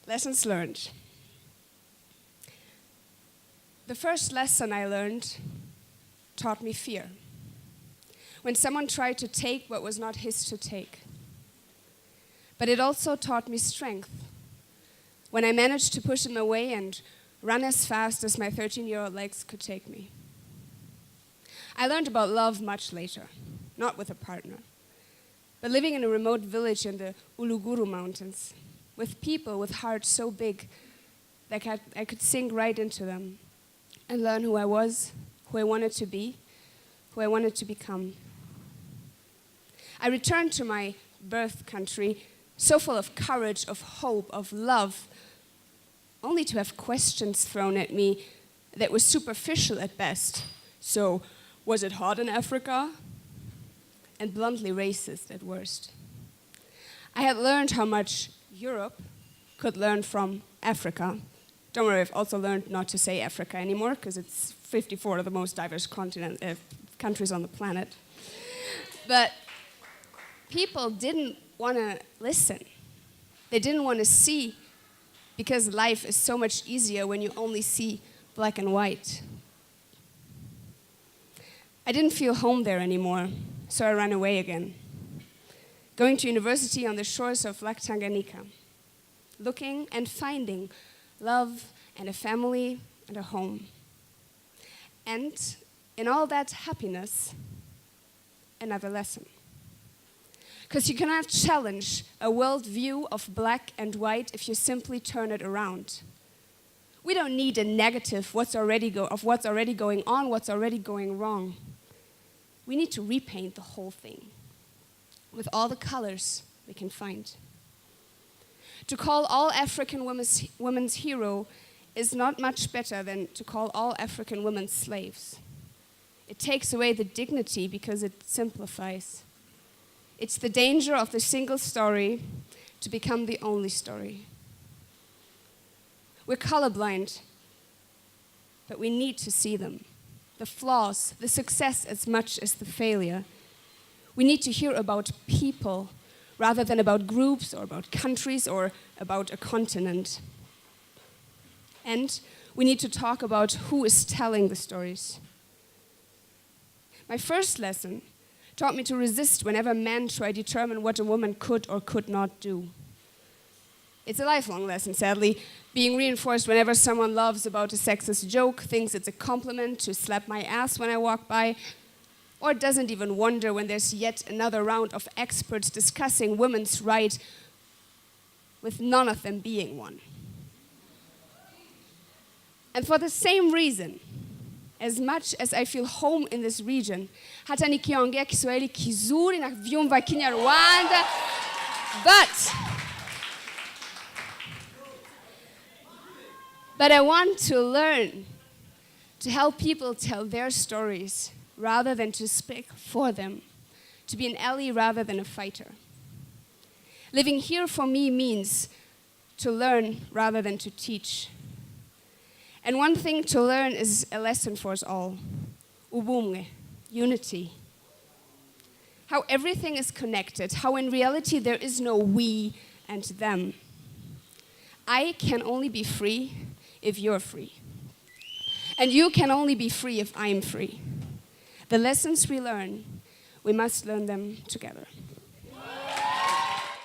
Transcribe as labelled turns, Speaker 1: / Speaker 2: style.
Speaker 1: Lessons learned. The first lesson I learned taught me fear. When someone tried to take what was not his to take. But it also taught me strength. When I managed to push him away and run as fast as my 13-year-old legs could take me. I learned about love much later, not with a partner, but living in a remote village in the Uluguru Mountains, with people with hearts so big that I could sink right into them and learn who I was, who I wanted to be, who I wanted to become. I returned to my birth country so full of courage, of hope, of love, only to have questions thrown at me that were superficial at best. So, was it hot in Africa? And bluntly racist at worst. I had learned how much Europe could learn from Africa. Don't worry, I've also learned not to say Africa anymore, because it's 54 of the most diverse countries on the planet. But people didn't want to listen. They didn't want to see, because life is so much easier when you only see black and white. I didn't feel home there anymore, so I ran away again. Going to university on the shores of Lake Tanganyika, looking and finding love and a family and a home. And in all that happiness, another lesson. Because you cannot challenge a world view of black and white if you simply turn it around. We don't need a negative of what's already going on, what's already going wrong. We need to repaint the whole thing with all the colors we can find. To call all African women's hero is not much better than to call all African women slaves. It takes away the dignity because it simplifies. It's the danger of the single story to become the only story. We're colorblind, but we need to see them. The flaws, the success as much as the failure. We need to hear about people rather than about groups or about countries or about a continent. And we need to talk about who is telling the stories. My first lesson taught me to resist whenever men try to determine what a woman could or could not do. It's a lifelong lesson, sadly, being reinforced whenever someone laughs about a sexist joke, thinks it's a compliment to slap my ass when I walk by, or doesn't even wonder when there's yet another round of experts discussing women's rights with none of them being one. And for the same reason, as much as I feel home in this region, hata nikiongea Kiswahili kizuri na vyumba Kinyarwanda, but I want to learn to help people tell their stories rather than to speak for them, to be an ally rather than a fighter. Living here for me means to learn rather than to teach. And one thing to learn is a lesson for us all. Ubumwe, unity. How everything is connected, how in reality there is no we and them. I can only be free if you're free. And you can only be free if I'm free. The lessons we learn, we must learn them together.